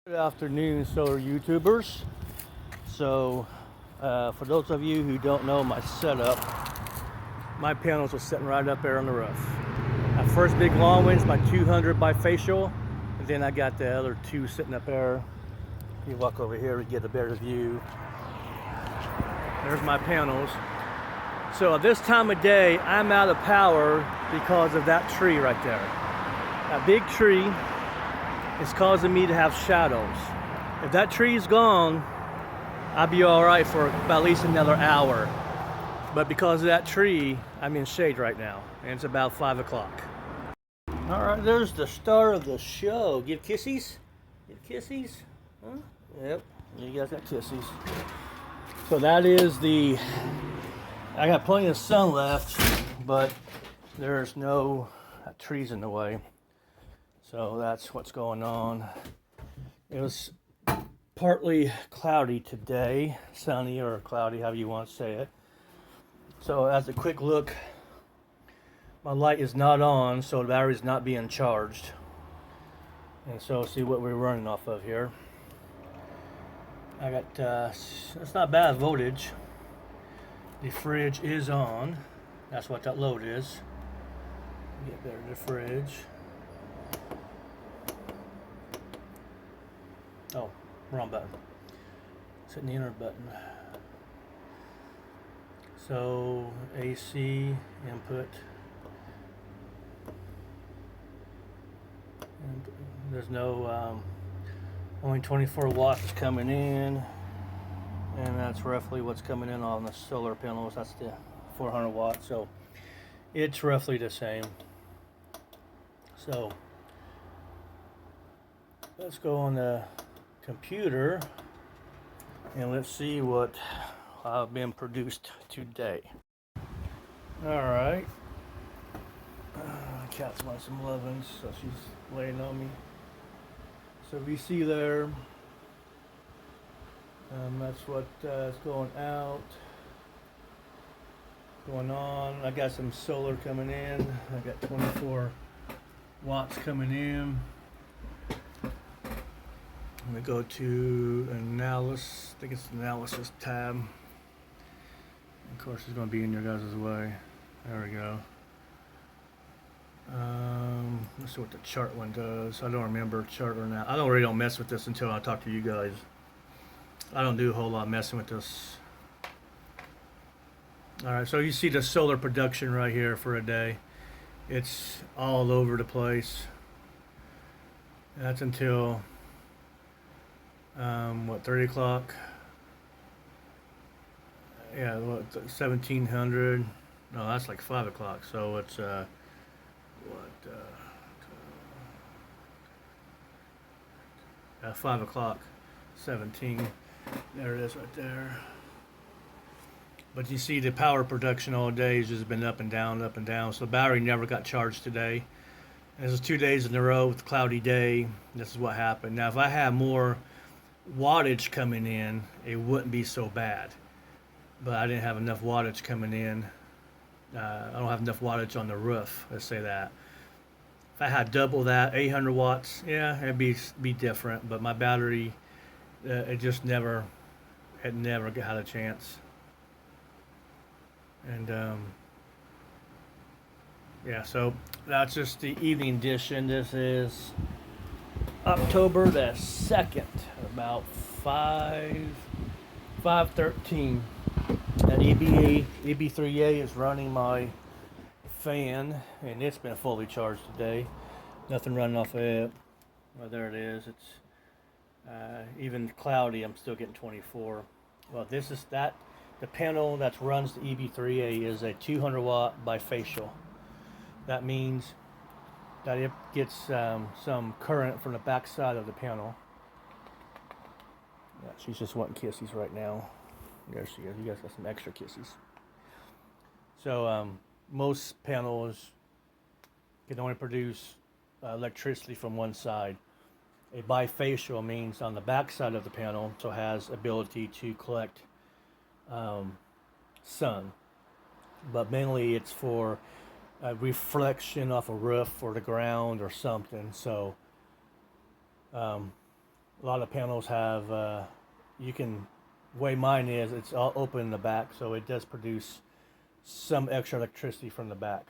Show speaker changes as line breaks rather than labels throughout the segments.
Good afternoon, solar YouTubers. So, for those of you who don't know my setup, my panels are sitting right up there on the roof. My first big long one is my 200 bifacial, and then I got the other two sitting up there. You walk over here to get a better view. There's my panels. So at this time of day, I'm out of power because of that tree right there. That big tree is causing me to have shadows. If that tree is gone, I'll be all right for about at least another hour. But because of that tree, I'm in shade right now, and it's about 5 o'clock. All right, there's the start of the show. Give kissies? Give kissies? Huh? Yep, you guys got kissies. So that is I got plenty of sun left, but there's no trees in the way. So that's what's going on. It was partly cloudy today, sunny or cloudy, however you want to say it. So as a quick look, my light is not on, so the battery is not being charged. And so see what we're running off of here. I got, it's not bad voltage. The fridge is on. That's what that load is. Get better to the fridge. Oh, wrong button. It's hitting the enter button. So AC input. And there's no only 24 watts coming in, and that's roughly what's coming in on the solar panels. That's the 400 watts, so it's roughly the same. So let's go on the computer and let's see what I've been produced today. All right, cat's wanting some lovins, so she's laying on me. So we see there, that's what is going out, going on. I got some solar coming in. I got 24 watts coming in. I'm gonna go to analysis. I think it's the analysis tab. Of course, it's gonna be in your guys' way. There we go. Let's see what the chart one does. I don't remember chart or not. I don't mess with this until I talk to you guys. I don't do a whole lot of messing with this. All right, so you see the solar production right here for a day. It's all over the place. That's until what, 30 o'clock? Yeah, what, 1700? No, that's like 5 o'clock. So it's what? 5 o'clock, 17. There it is right there. But you see the power production all day has just been up and down, up and down. So the battery never got charged today. And this is 2 days in a row with a cloudy day. This is what happened. Now, if I had more wattage coming in, it wouldn't be so bad. But I didn't have enough wattage coming in. I don't have enough wattage on the roof, let's say that. If I had double that, 800 watts, yeah, it'd be different. But my battery, it just never had a chance. And yeah, so that's just the evening edition. This is October the 2nd, about 5:13. That EB3A is running my fan, and it's been fully charged today. Nothing running off of it. Well, there it is. It's even cloudy. I'm still getting 24. Well, this is that. The panel that runs the EB3A is a 200 watt bifacial. That means that it gets some current from the back side of the panel. Yeah, she's just wanting kissies right now. There she is. You guys got some extra kissies. So most panels can only produce electricity from one side. A bifacial means on the back side of the panel also has ability to collect sun, but mainly it's for a reflection off a roof or the ground or something. So A lot of panels have, you can, way mine is, it's all open in the back, so it does produce some extra electricity from the back.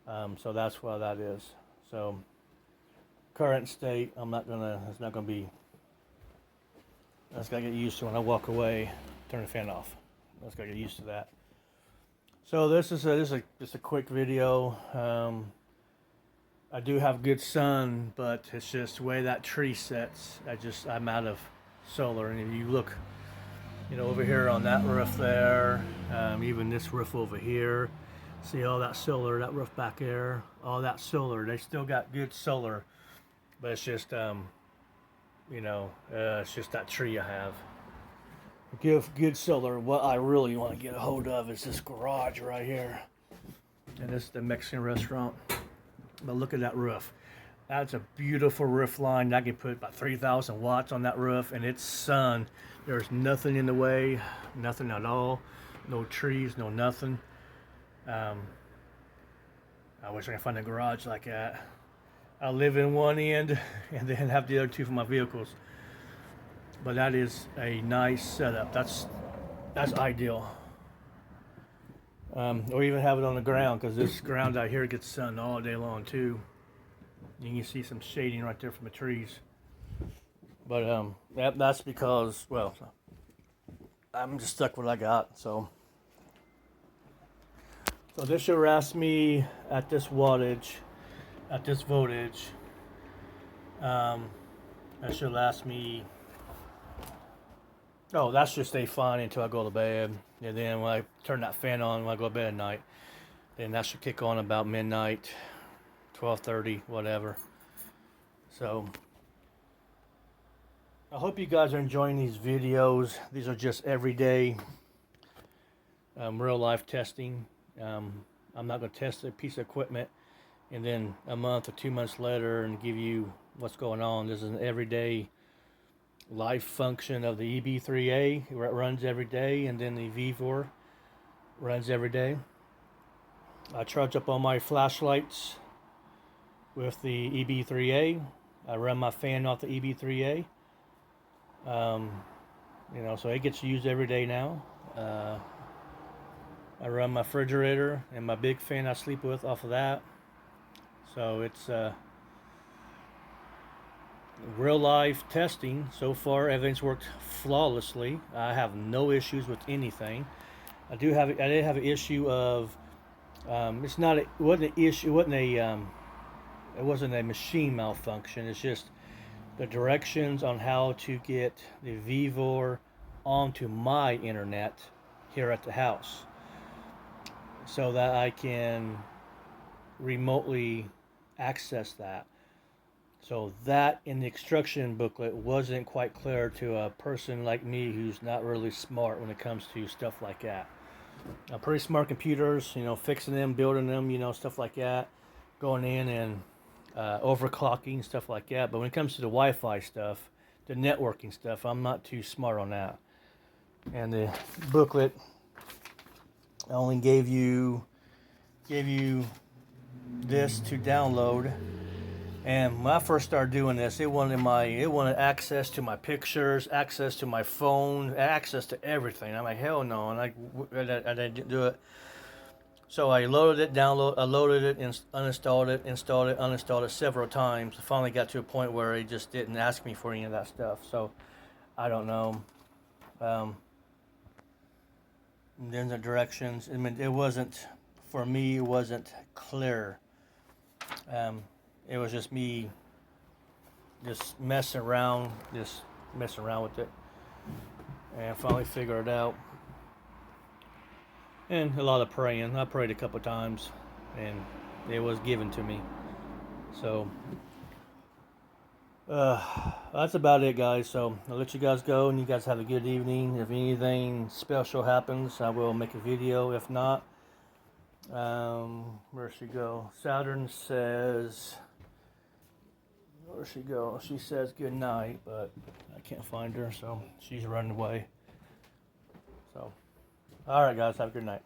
So that's why that is. So current state, it's not gonna be, I just gotta get used to when I walk away, turn the fan off. I just gotta get used to that. So this is just a quick video. I do have good sun, but it's just the way that tree sets. I'm out of solar. And if you look, over here on that roof there, even this roof over here, see all that solar, that roof back there, all that solar. They still got good solar, but it's just, it's just that tree I have. Give good solar. What I really want to get a hold of is this garage right here, and this is the Mexican restaurant. But look at that roof. That's a beautiful roof line. I can put about 3,000 watts on that roof, and it's sun. There's nothing in the way, nothing at all. No trees, no nothing. I wish I could find a garage like that. I live in one end and then have the other two for my vehicles. But that is a nice setup. That's ideal. Or even have it on the ground, because this ground out here gets sun all day long too. You can see some shading right there from the trees. But that's because, well, I'm just stuck with what I got. So this should last me at this wattage, at this voltage. That should last me. Oh, that should stay fine until I go to bed. And then when I turn that fan on when I go to bed at night, then that should kick on about midnight, 12:30, whatever. So I hope you guys are enjoying these videos. These are just everyday real life testing. I'm not going to test a piece of equipment and then a month or 2 months later and give you what's going on. This is an everyday life function of the EB3A. It runs every day, and then the VEVOR runs every day. I charge up all my flashlights with the EB3A. I run my fan off the EB3A. So it gets used every day now. I run my refrigerator and my big fan I sleep with off of that. So it's real life testing. So far everything's worked flawlessly. I have no issues with anything. I did have an issue of it wasn't a machine malfunction. It's just the directions on how to get the VEVOR onto my internet here at the house, so that I can remotely access that. So that in the instruction booklet wasn't quite clear to a person like me who's not really smart when it comes to stuff like that. Pretty smart computers, fixing them, building them, stuff like that, going in and overclocking, stuff like that. But when it comes to the Wi-Fi stuff, the networking stuff, I'm not too smart on that. And the booklet only gave you this to download. And when I first started doing this, it wanted access to my pictures, access to my phone, access to everything. I'm like, hell no, and I didn't do it. So I loaded it, loaded it, uninstalled it, installed it, uninstalled it several times. I finally got to a point where it just didn't ask me for any of that stuff. So I don't know. Then the directions. I mean, it wasn't, for me, it wasn't clear. It was just me just messing around with it, and I finally figured it out. And a lot of praying. I prayed a couple times, and it was given to me. So that's about it, guys. So I'll let you guys go, and you guys have a good evening. If anything special happens, I will make a video. If not, where'd she go? Saturn says, where'd she go? She says good night, but I can't find her, so she's running away. So, all right, guys, have a good night.